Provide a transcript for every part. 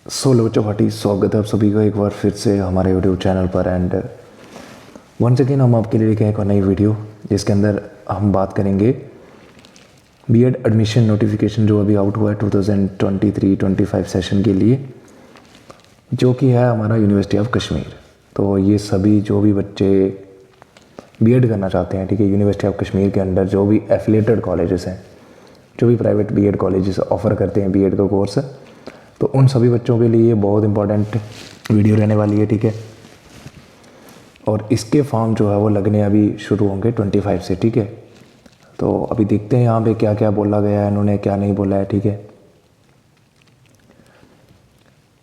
Solo Chowpatty स्वागत है आप सभी का एक बार फिर से हमारे यूट्यूब चैनल पर। एंड वंस अगेन हम आपके लिए लेके आए एक नई वीडियो जिसके अंदर हम बात करेंगे बीएड एडमिशन नोटिफिकेशन जो अभी आउट हुआ है 2023-25 सेशन के लिए, जो कि है हमारा यूनिवर्सिटी ऑफ कश्मीर। तो ये सभी जो भी बच्चे बीएड करना चाहते हैं, ठीक है, यूनिवर्सिटी ऑफ कश्मीर के अंडर जो भी एफिलेटेड कॉलेजेस हैं, जो भी प्राइवेट बीएड कॉलेजेस ऑफ़र करते हैं बीएड का कोर्स, तो उन सभी बच्चों के लिए बहुत इंपॉर्टेंट वीडियो रहने वाली है, ठीक है। और इसके फॉर्म जो है वो लगने अभी शुरू होंगे 25 से, ठीक है। तो अभी देखते हैं यहाँ पे क्या क्या बोला गया है, इन्होंने क्या नहीं बोला है, ठीक है।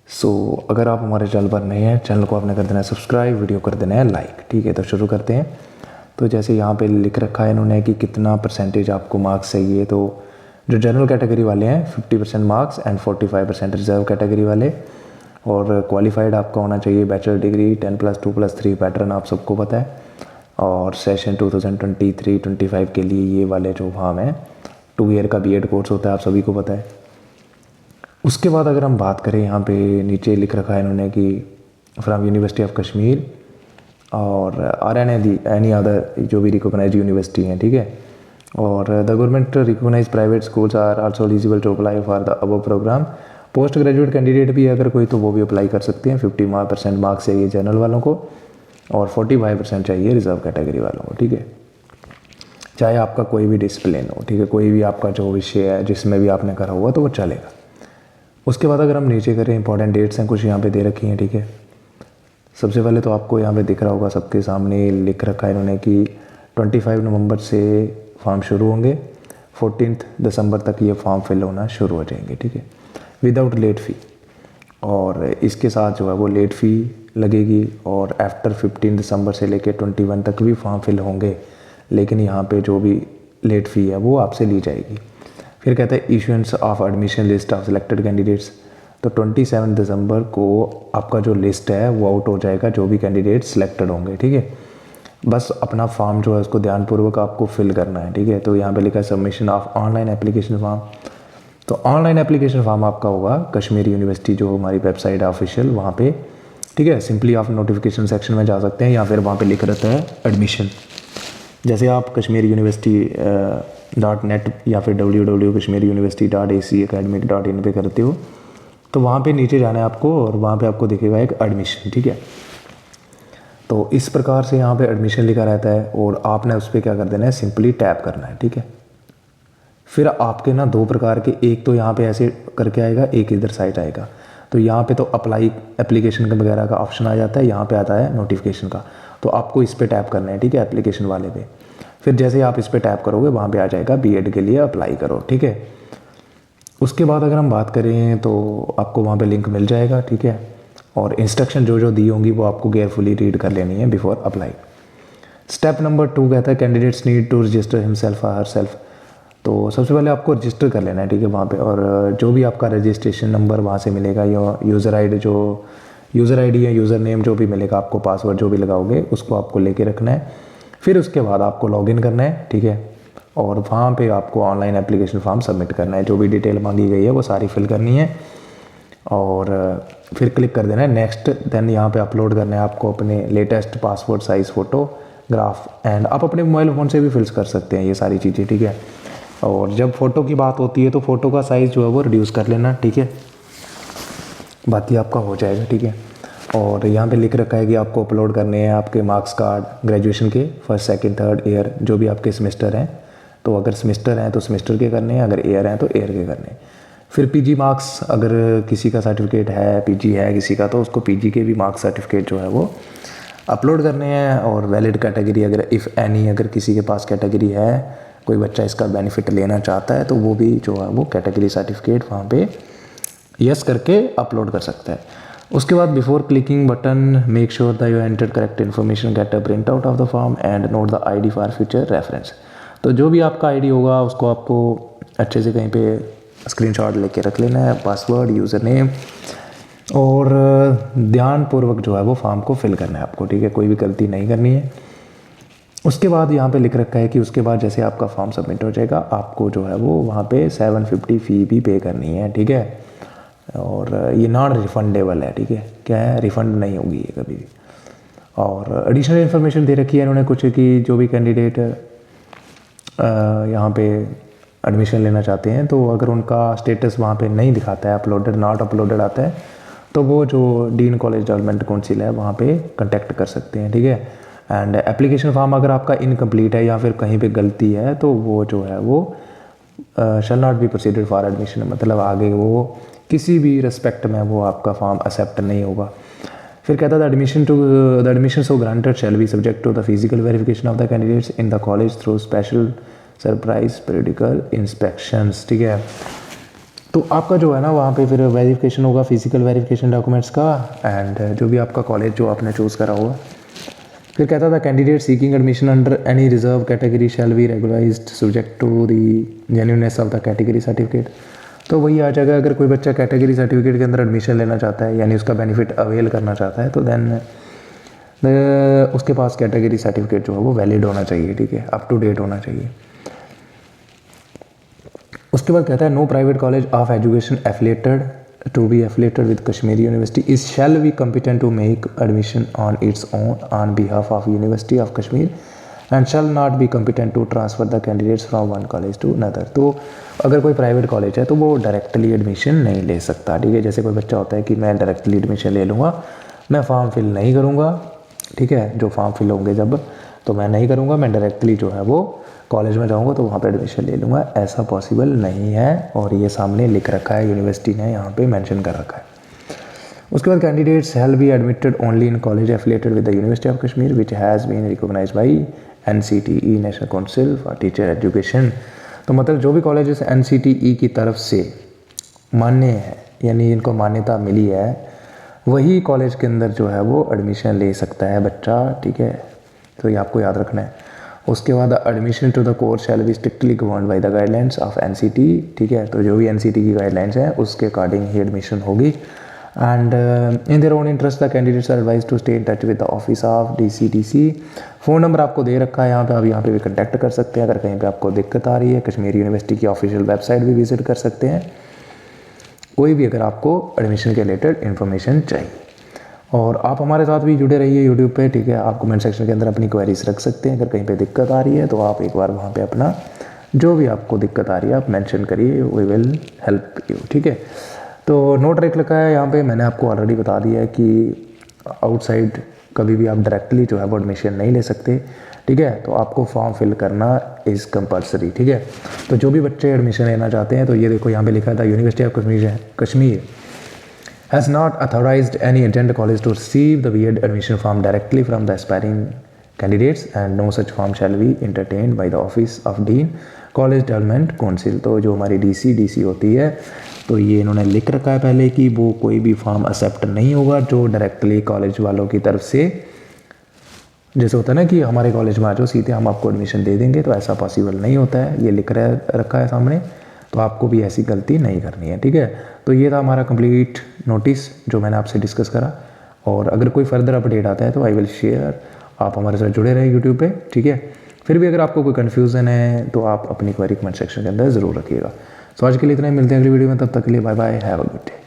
सो अगर आप हमारे चैनल पर नए हैं, चैनल को आपने कर देना है सब्सक्राइब, वीडियो कर देना है लाइक, ठीक है। तो शुरू करते हैं। तो जैसे यहाँ पे लिख रखा है इन्होंने कि कितना परसेंटेज आपको मार्क्स चाहिए। तो जो जनरल कैटेगरी वाले हैं 50% मार्क्स एंड 45% रिजर्व कैटेगरी वाले, और क्वालिफाइड आपका होना चाहिए बैचलर डिग्री 10+2+3 पैटर्न आप सबको पता है। और सेशन 2023-25 के लिए ये वाले जो फॉर्म है 2 ईयर का बीएड कोर्स होता है, आप सभी को पता है। उसके बाद अगर हम बात करें, यहाँ पे नीचे लिख रखा है इन्होंने कि फ्रॉम यूनिवर्सिटी ऑफ कश्मीर और आर एनी अदर जो भी रिकॉग्नाइज यूनिवर्सिटी हैं, ठीक है। और the government recognise private schools are also eligible to apply for the above programme. Post graduate candidate भी अगर कोई तो वो भी अप्लाई कर सकते हैं। 50% मार्क्स चाहिए जनरल वालों को और 45% चाहिए रिजर्व कैटेगरी वालों को, ठीक है। चाहे आपका कोई भी डिसिप्लिन हो, ठीक है, कोई भी आपका जो विषय है जिसमें भी आपने करा हुआ तो वो चलेगा। उसके बाद अगर हम नीचे करें, इंपॉर्टेंट डेट्स हैं कुछ यहाँ पे दे रखी हैं, ठीक है। सबसे पहले तो आपको यहाँ पे दिख रहा होगा, सबके सामने लिख रखा है इन्होंने कि 25 नवंबर से फॉर्म शुरू होंगे, 14 दिसंबर तक ये फॉर्म फिल होना शुरू हो जाएंगे, ठीक है, विदाउट लेट फ़ी। और इसके साथ जो है वो लेट फ़ी लगेगी। और आफ्टर 15 दिसंबर से लेकर 21 तक भी फॉर्म फिल होंगे, लेकिन यहाँ पे जो भी लेट फ़ी है वो आपसे ली जाएगी। फिर कहते हैं issuance of admission list of selected candidates. तो 27 दिसंबर को आपका जो लिस्ट है वो आउट हो जाएगा, जो भी कैंडिडेट सिलेक्टेड होंगे, ठीक है। बस अपना फॉर्म जो है उसको ध्यानपूर्वक आपको फिल करना है, ठीक है। तो यहाँ पे लिखा है submission of online application form. तो ऑनलाइन एप्लीकेशन फॉर्म आपका होगा कश्मीर यूनिवर्सिटी जो हमारी वेबसाइट है ऑफिशियल, वहाँ पे, ठीक है। सिंपली आप नोटिफिकेशन सेक्शन में जा सकते हैं या फिर वहाँ पे लिख रहता है एडमिशन। जैसे आप कश्मीर यूनिवर्सिटी .net या फिर www.kashmiruniversity.ac.academic.in पे करते हो तो वहाँ पे नीचे जाना है आपको और वहाँ पे आपको दिखेगा एक एडमिशन, ठीक है। तो इस प्रकार से यहाँ पे एडमिशन लिखा रहता है और आपने उस पर क्या कर देना है, सिंपली टैप करना है, ठीक है। फिर आपके ना दो प्रकार के, एक तो यहाँ पे ऐसे करके आएगा, एक इधर साइड आएगा। तो यहाँ पे तो अप्लाई एप्लीकेशन का वगैरह का ऑप्शन आ जाता है, यहाँ पे आता है नोटिफिकेशन का। तो आपको इस पर टैप करना है, ठीक है, एप्लीकेशन वाले पे। फिर जैसे आप इस पर टैप करोगे वहाँ पे आ जाएगा बीएड के लिए अप्लाई करो, ठीक है। उसके बाद अगर हम बात करें तो आपको वहाँ पे लिंक मिल जाएगा, ठीक है। और इंस्ट्रक्शन जो जो दी होंगी वो आपको केयरफुली रीड कर लेनी है बिफोर अप्लाई। स्टेप नंबर 2 कहता है candidates need to register himself और हरसेल्फ। तो सबसे पहले आपको रजिस्टर कर लेना है, ठीक है, वहाँ पे। और जो भी आपका रजिस्ट्रेशन नंबर वहाँ से मिलेगा या यूज़र आईडी या यूज़र नेम जो भी मिलेगा आपको, पासवर्ड जो भी लगाओगे उसको आपको लेके रखना है। फिर उसके बाद आपको लॉगिन करना है, ठीक है। और वहाँ पे आपको ऑनलाइन एप्लीकेशन फॉर्म सबमिट करना है, जो भी डिटेल मांगी गई है वो सारी फिल करनी है। और फिर क्लिक कर देना है नेक्स्ट। देन यहाँ पे अपलोड करना है आपको अपने latest passport size photograph. And आप अपने मोबाइल फ़ोन से भी फिल कर सकते हैं ये सारी चीज़ें, ठीक है। और जब फ़ोटो की बात होती है तो फ़ोटो का साइज़ जो है वो रिड्यूस कर लेना, ठीक है, बाकी आपका हो जाएगा, ठीक है। और यहाँ पे लिख रखा है कि आपको अपलोड करने हैं आपके मार्क्स कार्ड ग्रेजुएशन के फर्स्ट सेकंड थर्ड ईयर जो भी आपके सेमेस्टर हैं। तो अगर सेमेस्टर हैं तो सेमेस्टर के करने हैं, अगर ईयर हैं तो ईयर के करने हैं। फिर पीजी मार्क्स, अगर किसी का सर्टिफिकेट है, पीजी है किसी का, तो उसको पीजी के भी मार्क्स सर्टिफिकेट जो है वो अपलोड करने हैं। और वैलिड कैटेगरी अगर इफ़ एनी, अगर किसी के पास कैटेगरी है, कोई बच्चा इसका बेनिफिट लेना चाहता है तो वो भी जो है वो कैटेगरी सर्टिफिकेट वहाँ पे यस करके अपलोड कर सकता है। उसके बाद before clicking button make sure that you enter correct information, get a print out of the form and note the ID for future reference. तो जो भी आपका आईडी होगा उसको आपको अच्छे से कहीं पे स्क्रीनशॉट लेके रख लेना है, पासवर्ड, यूज़र नेम, और ध्यानपूर्वक जो है वो फॉर्म को फिल करना है आपको, ठीक है, कोई भी गलती नहीं करनी है। उसके बाद यहाँ पे लिख रखा है कि उसके बाद जैसे आपका फॉर्म सबमिट हो जाएगा आपको जो है वो वहाँ पे 750 फ़ी भी पे करनी है, ठीक है। और ये नॉन रिफंडेबल है, ठीक है, क्या है, रिफ़ंड नहीं होगी ये कभी भी। और एडिशनल इन्फॉर्मेशन दे रखी है इन्होंने कुछ कि जो भी कैंडिडेट यहाँ पे एडमिशन लेना चाहते हैं तो अगर उनका स्टेटस वहाँ पे नहीं दिखाता है, अपलोडेड नॉट अपलोडेड आता है, तो वो जो डीन कॉलेज डेवलपमेंट काउंसिल है वहाँ पे कांटेक्ट कर सकते हैं, ठीक है। एंड एप्लीकेशन फॉर्म अगर आपका इनकम्प्लीट है या फिर कहीं पे गलती है तो वो जो है वो shall not be proceeded for admission, मतलब आगे वो किसी भी रिस्पेक्ट में वो आपका फॉर्म एक्सेप्ट नहीं होगा। फिर कहता था the admission so granted shall be subject to the physical verification of the candidates in the college through special surprise periodical inspections, ठीक है। तो आपका जो है ना वहाँ पे फिर वेरिफिकेशन होगा, फिजिकल वेरिफिकेशन डॉक्यूमेंट्स का, एंड जो भी आपका कॉलेज जो आपने चूज़ करा होगा। फिर कहता था candidate seeking admission under any reserve category shall be regularized subject to the genuineness of the category certificate. तो वही आ जाएगा, अगर कोई बच्चा कैटेगरी सर्टिफिकेट के अंदर एडमिशन लेना चाहता है यानी उसका बेनिफिट अवेल करना चाहता है तो देन उसके पास कैटेगरी सर्टिफिकेट जो है वो वैलिड होना चाहिए, ठीक है, अप टू डेट होना चाहिए। उसके बाद कहता है no private college of education affiliated to be affiliated with Kashmiri university is shall be competent to make admission on its own on behalf of university of Kashmir and shall not be competent to transfer the candidates from one college to another. तो अगर कोई private college है तो वो directly admission नहीं ले सकता, ठीक है। जैसे कोई बच्चा होता है कि मैं डायरेक्टली एडमिशन ले लूँगा, मैं फॉर्म फिल नहीं करूँगा, ठीक है, जो फॉर्म फिल होंगे जब तो मैं नहीं करूँगा, मैं डायरेक्टली जो है वो कॉलेज में जाऊँगा तो वहाँ पे एडमिशन ले लूँगा, ऐसा पॉसिबल नहीं है। और ये सामने लिख रखा है, यूनिवर्सिटी ने यहाँ पे मेंशन कर रखा है। उसके बाद candidates shall be admitted only in college affiliated with the university of Kashmir which has been recognised by NCTE national council for teacher education. तो मतलब जो भी कॉलेजेस NCTE की तरफ से मान्य है यानी इनको मान्यता मिली है वही कॉलेज के अंदर जो है वो एडमिशन ले सकता है बच्चा, ठीक है, तो ये आपको याद रखना है। उसके बाद admission to the course shall be strictly governed by the guidelines of NCT, ठीक है, तो जो भी NCT की गाइडलाइंस है उसके अकॉर्डिंग ही एडमिशन होगी। And in their own interest the candidates are advise to stay in touch with the office of DCTC। Phone number आपको दे रखा है यहाँ पे, आप यहाँ पे भी कॉन्टैक्ट कर सकते हैं अगर कहीं पे आपको दिक्कत आ रही है। कश्मीर यूनिवर्सिटी की ऑफिशियल वेबसाइट भी विजिट कर सकते हैं, कोई भी अगर आपको एडमिशन के रिलेटेड इन्फॉर्मेशन चाहिए। और आप हमारे साथ भी जुड़े रहिए यूट्यूब पे, ठीक है। आप कमेंट सेक्शन के अंदर अपनी क्वेरीज रख सकते हैं, अगर कहीं पे दिक्कत आ रही है तो आप एक बार वहाँ पे अपना जो भी आपको दिक्कत आ रही है आप मेंशन करिए, वी विल हेल्प यू, ठीक है। तो नोट रख रखा है यहाँ पे, मैंने आपको ऑलरेडी बता दिया है कि आउटसाइड कभी भी आप डायरेक्टली जो है वो एडमिशन नहीं ले सकते, ठीक है। तो आपको फॉर्म फिल करना इज़ कंपलसरी, ठीक है। तो जो भी बच्चे एडमिशन लेना चाहते हैं तो ये देखो यहाँ पे लिखा था university of Kashmir has not authorized any intended college to receive the B.Ed admission form directly from the aspiring candidates and no such form shall be entertained by the office of Dean College Development Council। तो जो हमारी DC होती है तो ये इन्होंने लिख रखा है पहले कि वो कोई भी फॉर्म एक्सेप्ट नहीं होगा जो डायरेक्टली कॉलेज वालों की तरफ से, जैसे होता है ना कि हमारे कॉलेज में आ जाओ सीधे हम आपको एडमिशन दे देंगे, तो ऐसा पॉसिबल नहीं होता है, ये लिख रखा है सामने। तो आपको भी ऐसी गलती नहीं करनी है, ठीक है। तो ये था हमारा कंप्लीट नोटिस जो मैंने आपसे डिस्कस करा, और अगर कोई फर्दर अपडेट आता है तो आई विल शेयर। आप हमारे साथ जुड़े रहे यूट्यूब पे, ठीक है। फिर भी अगर आपको कोई कन्फ्यूज़न है तो आप अपनी क्वेरी कमेंट सेक्शन के अंदर ज़रूर रखिएगा। सो आज के लिए इतना ही, मिलते हैं अगली वीडियो में, तब तक के लिए bye bye, have a good day.